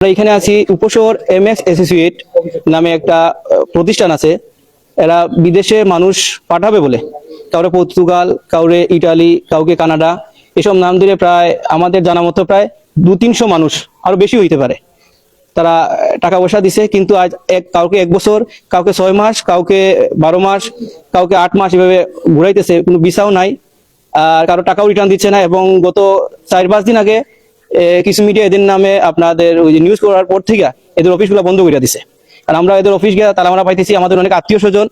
আমরা এখানে আছি উপশহর এমএক্স অ্যাসোসিয়েট নামে একটা প্রতিষ্ঠান আছে। এরা বিদেশে মানুষ পাঠাবে বলে, কাউরে পর্তুগাল, কাউরে ইটালি, কাউকে কানাডা, এসব নাম ধরে প্রায় আমাদের জানা মতো প্রায় 200-300 মানুষ, আরো বেশি হইতে পারে, তারা টাকা পয়সা দিছে। কিন্তু আজ কাউকে 1 বছর, কাউকে 6 মাস, কাউকে 12 মাস, কাউকে 8 মাস এভাবে ঘুরাইতেছে, কোনো ভিসাও নাই, আর কারো টাকাও রিটার্ন দিচ্ছে না। এবং গত 4-5 দিন আগে কিছু মিডিয়া এদের নামে আপনাদের ওই যে নিউজ করার পর থেকে এদের অফিসগুলো বন্ধ করে দিছে। আর আমরা এদের অফিস গিয়ে তালা মারা পাইতেছি। আমাদের অনেক আত্মীয় স্বজন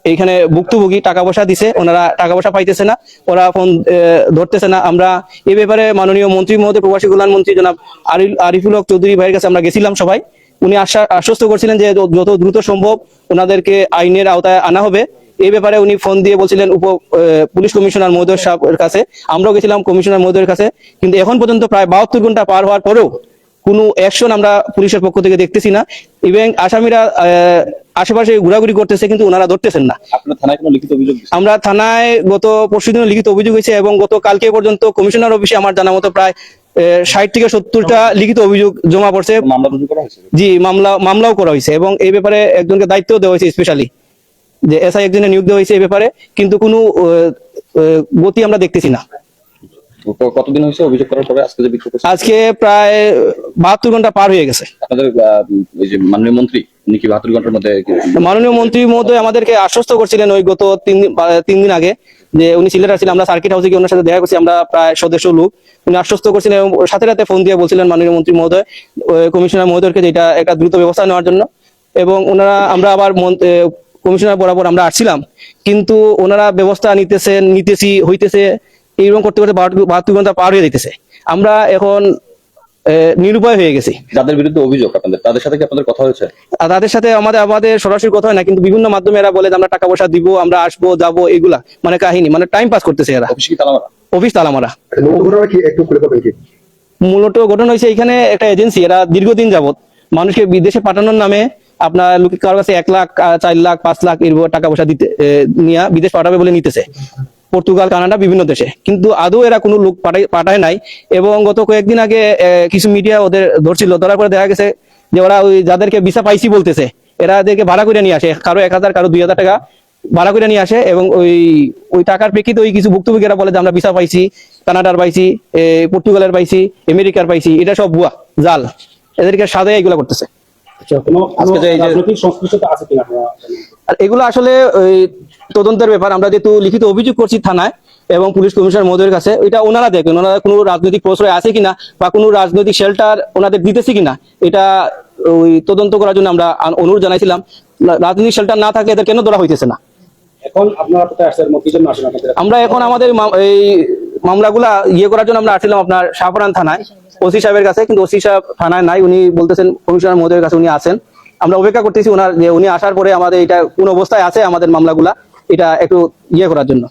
এইখানে ভুক্তভোগী, টাকা পয়সা দিছে, ওনারা টাকা পয়সা পাইতেছে না, ওরা ফোন ধরতেছে না। আমরা এই ব্যাপারে মাননীয় মন্ত্রী মহোদয়, প্রবাসী কল্যাণ মন্ত্রী জনাব আরিফুল হক চৌধুরী ভাইয়ের কাছে আমরা গেছিলাম সবাই। উনি আশ্বস্ত করছিলেন যে যত দ্রুত সম্ভব ওনাদেরকে আইনের আওতায় আনা হবে। এই ব্যাপারে উনি ফোন দিয়ে বলছিলেন পুলিশ কমিশনার মহোদয় সাহেবের কাছে। আমরাও গেছিলাম কমিশনার মহোদয়ের কাছে, কিন্তু এখন পর্যন্ত প্রায় 72 ঘন্টা পার হওয়ার পরেও কোনো অ্যাকশন আমরা পুলিশের পক্ষ থেকে দেখতেছি না। এবং আসামিরা আশেপাশে ঘোরাঘুরি করতেছে, কিন্তু ওনারা ধরতেছেন না। আমরা থানায় গত পরশুদিন লিখিত অভিযোগ হয়েছে, এবং গত কালকে পর্যন্ত কমিশনার অফিসে আমার জানা মতো প্রায় 60 থেকে 70টা লিখিত অভিযোগ জমা পড়ছে। জি, মামলাও করা হয়েছে, এবং এই ব্যাপারে একজনকে দায়িত্ব দেওয়া হয়েছে, স্পেশালি যে এসআই একজনের নিয়োগ দেওয়া হয়েছে এই ব্যাপারে, কিন্তু কোনো গতি আমরা দেখতেছি না। কতদিন হয়েছে অভিযোগ করার পরে আজকে যে বিক্ষোভ? আজকে প্রায় 72 ঘন্টা পার হয়ে গেছে। আপনাদের এই যে মাননীয় মন্ত্রী উনি কি 72 ঘন্টার মধ্যে? মাননীয় মন্ত্রী মহোদয় আমাদেরকে আশ্বস্ত করছিলেন ওই গত 3 দিন আগে, যে উনি সিলেটে ছিলেন, আমরা সার্কিট হাউসে গিয়ে ওনার সাথে দেখা করছি, আমরা প্রায় সদস্য লোক। উনি আশ্বস্ত করছিলেন এবং সাথে সাথে ফোন দিয়ে বলছিলেন মাননীয় মন্ত্রী মহোদয়, কমিশনার মহোদয়কে, যে এটা একটা দ্রুত ব্যবস্থা নেওয়ার জন্য। এবং আমরা আবার কমিশনার বরাবর আমরা আসছিলাম, কিন্তু ওনারা ব্যবস্থা হইতেছে এইরকম করতে করতে 72 ঘন্টা পার হয়ে যাইতেছে। আমরা এখন নিরুপায় হয়ে গেছি। যাদের বিরুদ্ধে অভিযোগ আপনাদের, তাদের সাথে কি আপনাদের কথা হয়েছে? তাদের সাথে আমাদের সরাসরি কথা হয় না, কিন্তু বিভিন্ন মাধ্যমে এরা বলে যে আমরা টাকা পয়সা দিব, আমরা আসবো যাবো, এগুলা মানে কাহিনী, মানে টাইম পাস করতেছে এরা। অফিস তালা মারা। মূলত ঘটনা হয়েছে এখানে একটা এজেন্সি, এরা দীর্ঘদিন যাবত মানুষকে বিদেশে পাঠানোর নামে আপনার কারোর কাছে 1 লাখ, 4 লাখ, 5 লাখ এর টাকা পয়সা দিতে নিয়ে বিদেশ পাঠাবে বলে নিতেছে, পর্তুগাল, কানাডা, বিভিন্ন দেশে। কিন্তু আদৌ এরা কোনো লোক পাঠায় নাই। এবং গত কয়েকদিন আগে কিছু মিডিয়া ওদের ধরছিল, ধরার পরে দেখা গেছে যে ওরা ওই যাদেরকে ভিসা পাইছি বলতেছে, এরা এদেরকে ভাড়া করে নিয়ে আসে, কারো 1000, কারো 2000 টাকা ভাড়া করে নিয়ে আসে। এবং ওই টাকার প্রেক্ষিতে ওই কিছু ভুক্তভোগীরা বলে যে আমরা ভিসা পাইছি, কানাডার পাইছি, পর্তুগালের পাইছি, আমেরিকার পাইছি। এটা সব ভুয়া, জাল, এদেরকে সাজায় এগুলা করতেছে। আর এগুলো আসলে ওই তদন্তের ব্যাপার। আমরা যেহেতু লিখিত অভিযোগ করছি থানায় এবং পুলিশ কমিশনার মহোদয়ের কাছে, এটা ওনারা দেখবেন, ওনারা কোনো রাজনৈতিক প্রশ্রয় আছে কিনা বা কোনো রাজনৈতিক শেল্টার ওনাদের দিতেছে কিনা, এটা ওই তদন্ত করার জন্য আমরা অনুরোধ জানাইছিলাম। রাজনৈতিক শেল্টার না থাকলে এদের কেন ধরা হইতেছে না? এখন আপনারা আমরা এখন আমাদের এই মামলাগুলা করার জন্য আমরা আসছিলাম আপনার শাহপুরান থানায় ওসি সাহেবের কাছে, কিন্তু ওসি সাহেব থানায় নাই, উনি বলতেছেন কমিশনার মহোদয়ের কাছে উনি আছেন। আমরা অপেক্ষা করতেছি ওনার, যে উনি আসার পরে আমাদের এটা কোন অবস্থায় আছে আমাদের মামলাগুলা, এটা একটু করার জন্য।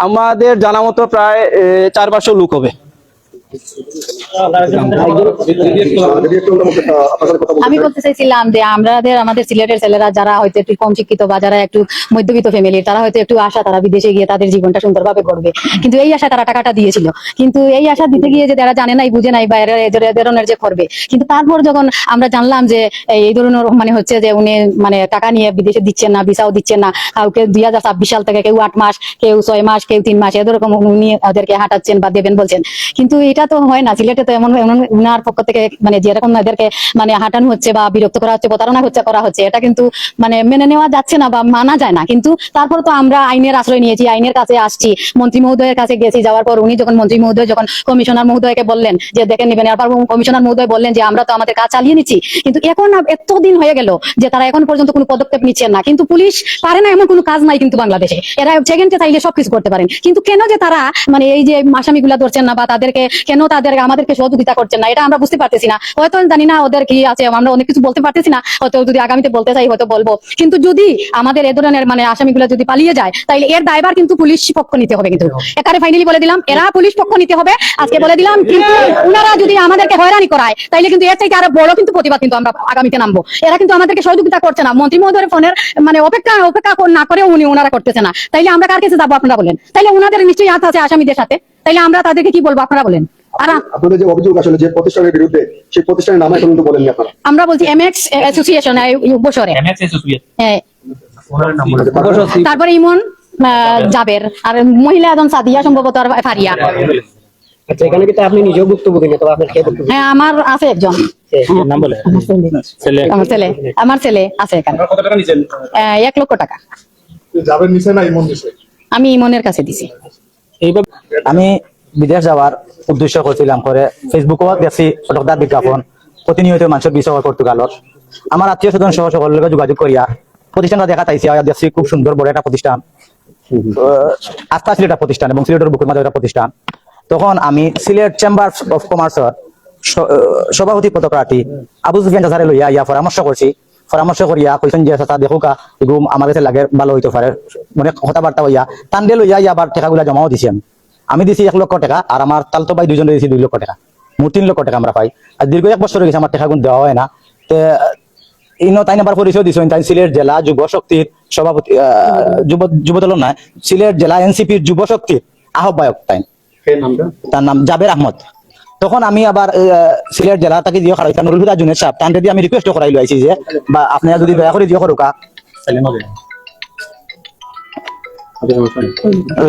আমাদের জানা মতো প্রায় 400-500 লোক হবে। আমি বলতে চাইছিলাম যে আমাদের সিলেটের ছেলেরা যারা হয়তো একটু কম শিক্ষিত বা যারা একটু মধ্যবিত্ত ফ্যামিলির, তারা হয়তো একটু আশা তারা বিদেশে গিয়ে তাদের জীবনটা সুন্দরভাবে করবে, কিন্তু এই আশা তারা টাকাটা দিয়েছিল, কিন্তু এই আশা দিতে গিয়ে যে তারা জানে নাই, বুঝে নাই বা ধরনের যে করবে। কিন্তু তারপর যখন আমরা জানলাম যে এই ধরনের মানে হচ্ছে যে উনি মানে টাকা নিয়ে বিদেশে দিচ্ছেন না, ভিসাও দিচ্ছেন না, কাউকে 2026 সাল থেকে কেউ 8 মাস, কেউ 6 মাস, কেউ 3 মাস এরকম উনি ওদেরকে হাঁটাচ্ছেন বা দেবেন বলছেন। কিন্তু এটা তো হয় না, সিলেটে তো এমন উনার পক্ষ থেকে মানে যেরকম এদেরকে মানে হাঁটানো হচ্ছে বা বিরক্ত করা হচ্ছে, প্রতারণা করা হচ্ছে, এটা কিন্তু মানে মেনে নেওয়া যাচ্ছে না বা মানা যায় না। কিন্তু তারপর তো আমরা আইনের আশ্রয় নিয়েছি, আইনের কাছে আসছি, মন্ত্রী মহোদয়ের কাছে গেছি। যাওয়ার পর উনি যখন মন্ত্রী মহোদয় যখন কমিশনার মহোদয়কে বললেন যে দেখে নেবেন, এরপর কমিশনার মহোদয় বললেন যে আমরা তো আমাদের কাজ চালিয়ে নিচ্ছি। কিন্তু এখন এতদিন হয়ে গেল যে তারা এখন পর্যন্ত কোনো পদক্ষেপ নিচ্ছেন না। কিন্তু পুলিশ পারে না এমন কোনো কাজ নাই কিন্তু বাংলাদেশে, এরা সেকেন্ডে চাইলে সবকিছু করতে পারেন। কিন্তু কেন যে তারা মানে এই যে আসামিগুলা ধরছেন না বা তাদেরকে কেন আমাদেরকে সহযোগিতা করছেন না, এটা আমরা বুঝতে পারতেছি না। হয়তো জানি না ওদের কি আছে, আমরা অনেক কিছু বলতে পারতেছি না, হয়তো যদি আগামীতে বলতে চাই হয়তো বলবো। কিন্তু যদি আমাদের এ ধরনের মানে আসামিগুলো যদি পালিয়ে যায়, তাহলে এর দায়ভার কিন্তু পুলিশ পক্ষ নিতে হবে। কিন্তু একারে ফাইনালি বলে দিলাম, এরা পুলিশ পক্ষ নিতে হবে, আজকে বলে দিলাম। কিন্তু ওনারা যদি আমাদেরকে হয়রানি করায়, তাইলে কিন্তু এর চাইতে আরো বড় কিন্তু প্রতিবাদ কিন্তু আমরা আগামীতে নামবো। এরা কিন্তু আমাদেরকে সহযোগিতা করছে না, মন্ত্রী মহোদয়ের ফোনের মানে অপেক্ষা না করে ওনারা করতেছে না। তাইলে আমরা কার কাছে যাবো আপনারা বলেন? তাইলে ওনাদের নিশ্চয়ই হাত আছে আসামিদের সাথে, তাইলে আমরা তাদেরকে কি বলবো আপনারা বলেন? আপনাদের যে অভিযোগ আসলে যে প্রতিষ্ঠানের বিরুদ্ধে সেই প্রতিষ্ঠানের নাম এখন কিন্তু বলেননি আপনারা। আমরা বলছি এমএক্স অ্যাসোসিয়েশন বছরে হ্যাঁ। তারপরে ইমন জাবের আর মহিলা একজন সাদিয়া সম্ভবত আর ফারিয়া। আচ্ছা এখানে কিন্তু আপনি নিজেও বক্তব্য দিলেন, তো আপনার কে বক্তব্য হ্যাঁ আমার আছে একজন নাম বলে আমার ছেলে আছে এখানে। কত টাকা নিছেন? 1 লক্ষ টাকা যাবেন নিচে না ইমন দিছে? আমি ইমনের কাছে দিছি। এইভাবে আমি বিদেশ যাওয়ার উদ্দেশ্য করছিলাম করে ফেসবুকও দেখছি সততার বিজ্ঞাপন প্রতিনিয়ত মানুষের বিষয় পর্তুগালত আমার আত্মীয় স্বজন সহ সকলের লগে যোগাযোগ করিয়া প্রতিষ্ঠানটা দেখা চাইছি দেখছি খুব সুন্দর বড় একটা প্রতিষ্ঠান, আস্থা ছিল একটা প্রতিষ্ঠান এবং সিলেটের বুকের মাঝে একটা প্রতিষ্ঠান। তখন আমি সিলেট চেম্বার অফ কমার্সের সভাপতি পদপ্রার্থী আবু সুফিয়ান চাচারে লইয়া ইয়া পরামর্শ করিয়া কইছেন যে চাচা দেখুকা এগুলো আমার কাছে লাগে ভালো হইতে পারে, মানে কথাবার্তা হইয়া টান্ডে লইয়া আবার টাকাগুলা জমাও দিছি আমি দিছি 1 লক্ষ টাকা আর আমার তালতো ভাই দুজনে দিয়েছি 2 লক্ষ টাকা, মোট 3 লক্ষ টাকা আমরা পাই। আর দীর্ঘ 1 বছর হয়ে গেছে আমার টাকা গুণ দেওয়া হয় না। তাই আবার পরিচয় দিচ্ছেন তাই সিলেট জেলা যুব শক্তির সভাপতি যুবদল নয়, সিলেট জেলা এনসিপির যুব শক্তির আহ্বায়ক তার নাম জাবের আহমদ। তখন আমি আবার সিলেট জেলা তাকে দিয়ে খারাপ নুরুল হুদা জুনের সাহেব তান্ডে দিয়ে আমি রিকোয়েস্ট করাই লাইছি যে বা আপনারা যদি দয়া করে দিয়ে করুকা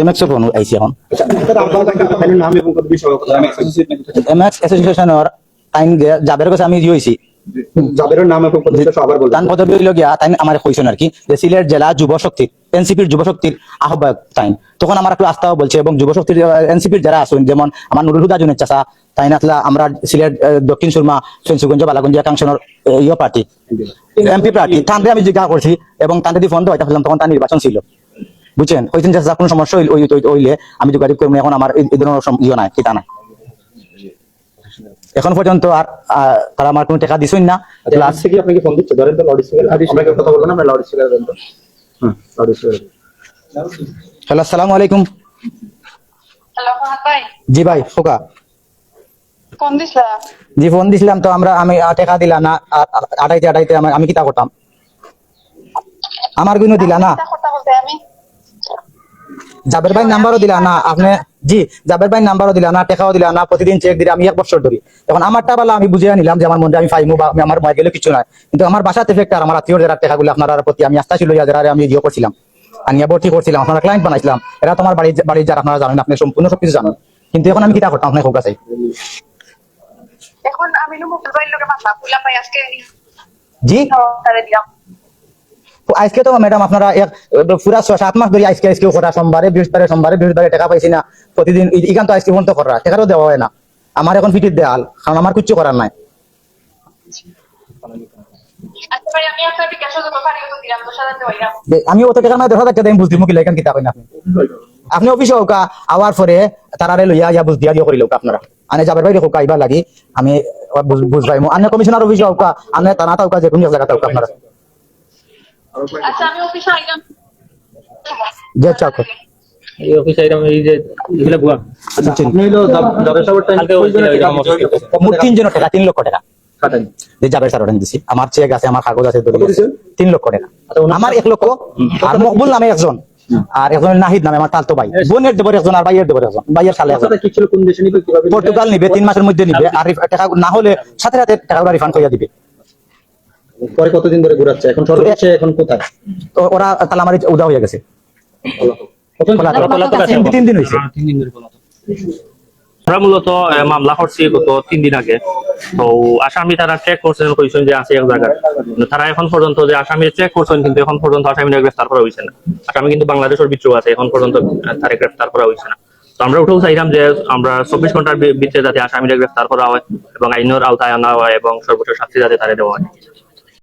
এমএক্স আইসি এখন নাম এবং বিষয় এমএক্স অ্যাসোসিয়েশনের আইন জাবের কাছে আমি দিয়েছি যাবের নাম এবং প্রতিষ্ঠান আবার বলবেন। তান পদবি হইল গিয়া তাই আমার কইছেন আর কি যে সিলেট জেলা যুব শক্তির এনসিপির যুব শক্তির আহ্বায়ক তাই। তখন আমার একটু আস্থাও বলছে এবং যুব শক্তির এনসিপির যারা আছেন যেমন আমার নুরুল হুদা জুনের চাচা তাই নাতলা আমরা সিলেট দক্ষিণ সুরমা ফেন্সুগঞ্জ বালাগঞ্জ একাংশের ইয়ে পার্টি এমপি প্রার্থী তান্ডে আমি জিজ্ঞাসা করছি এবং তান্ডে দিয়ে ফোন দেওয়া তখন তার নির্বাচন ছিল বুঝছেন। হইতেন যে কোনো সমস্যা হইলে আমি যোগাযোগ করবো, এখন আমার এই ধরনের ইয়ে নাই কিতা নাই এখন পর্যন্ত আর তারা আমার কোনো টাকা দিছই না। লাস্ট থেকে আপনাকে ফোন দিচ্ছে, ধরেন তো লাউড স্পিকার আপনাকে কথা বলবো না, আমরা লাউড স্পিকার দেন তো। Loud speaker. হ্যালো আসসালামু আলাইকুম। হ্যালো ভাই, জি ভাই ফোকা কোন দিছলা? জি ফোন দিছিলাম তো আমি টাকা দিলা না আড়াইতে আমি কিতা করতাম আমার কোনো দিলা না, কথা বলতে আমি জাবের ভাই নাম্বারও দিলা না আপনি, জি জাবের ভাই নাম্বারও দিলা না টাকাও দিলা না, প্রতিদিন চেক দিলে আমি 1 বছর ধরি। এখন আমারটা বলা আমি বুঝিয়ে নিলাম যে আমার মনে আমি ফাইমু বা আমার মনে গেলে কিছু নাই, কিন্তু আমার বাসাতে ফেক্ট আর আমার আত্মীয় যারা টাকাগুলো আপনার প্রতি আমি আস্থা ছিল যারা আমি ইয়ে করছিলাম আনিয়া ভর্তি করছিলাম আপনারা ক্লায়েন্ট বানাইছিলাম, এরা তোমার বাড়ির যারা আপনারা জানেন, আপনি সম্পূর্ণ সবকিছু জানেন, কিন্তু এখন আমি কিতা করতাম আপনার হোক আছে। এখন আমি মুকুল ভাইয়ের লগে মাসলা ফুলা পাই আজকে জি তারে দিলাম। আজকে তো ম্যাডাম আপনারা পুরা 6-7 মাস ধরে আজকে করা সোমবারে বৃহস্পতিবারে টাকা পাইছি না, প্রতিদিন ইখান তো আজকে ফোন তো করা টাকারও দেওয়া হয় না, আমার এখন ফিটির দেয়াল কারণ আমার কিচ্ছু করার নাই। আচ্ছা ভাই, আমি আপনার বিকাশ তো পারি তো দিলাম, তো সাজাতে হইলাম। আমি অত টাকা না 10,000 টাকা বুঝ দিমু কি লাইকান কিতা কইনা আপনি অফিসে হোকা আওয়ার পরে তারারে লইয়া ইয়া বুঝ দিয়া করিল আপনারা আনে যাবার বাইরে হোকা আইবা লাগি আমি বুঝবাইমু আনে কমিশনার অফিসে হোকা আনে তানা তাওকা যে কোন জায়গা তাওকা আপনারা আচ্ছা আমি অফিসে আইলাম। যে চাকো এই অফিসে এরকম এই যে এগুলা বুয়া আপনি হলো যাবের সাহেবের টাইম কালকে ওইখানে মোট 3 জন টাকা 3 লক্ষ টাকা কাটাই যে যাবের স্যার ওটা দিছি আমার চেক আছে আমার কাগজ আছে দলিল আছে 3 লক্ষ টাকা আমার 1 লক্ষ আর মকবুল নামে একজন আর একজন নাহিদ নামে আমার তালতো ভাই বোনের দেবর একজন আর ভাইয়ের দেবর একজন ভাইয়ের সালে একজন কি ছিল, কোন দেশে নিবে, কিভাবে নিবে? পর্তুগাল নিবে 3 মাসের মধ্যে নিবে আর টাকা না হলে সাথে সাথে টাকাগুলো রিফান্ড কইয়া দিবে। পরে কতদিন ধরে ঘুরাচ্ছে এখন সর্বোচ্চ এখন কোথায়? তো ওরা তাহলে আমার উদা হয়ে গেছে 3 দিন হয়েছে। আমরা মূলত মামলা করছি গত 3 দিন আগে, তো আসামি তারা চেক করছেন কইছেন যে আছে এক জায়গায়, তারা এখন পর্যন্ত যে আসামি চেক করছেন কিন্তু এখন পর্যন্ত আসামিরা গ্রেফতার করা হয়েছে না। আসামি কিন্তু বাংলাদেশের ভিতরে আছে, এখন পর্যন্ত তারা গ্রেফতার করা হয়েছে না। তো আমরা উঠেও চাইলাম যে আমরা 24 ঘন্টার ভিতরে যাতে আসামিরা গ্রেফতার করা হয় এবং আইনের আওতায় আনা হয় এবং সর্বোচ্চ শাস্তি যাতে তারা দেওয়া হয়।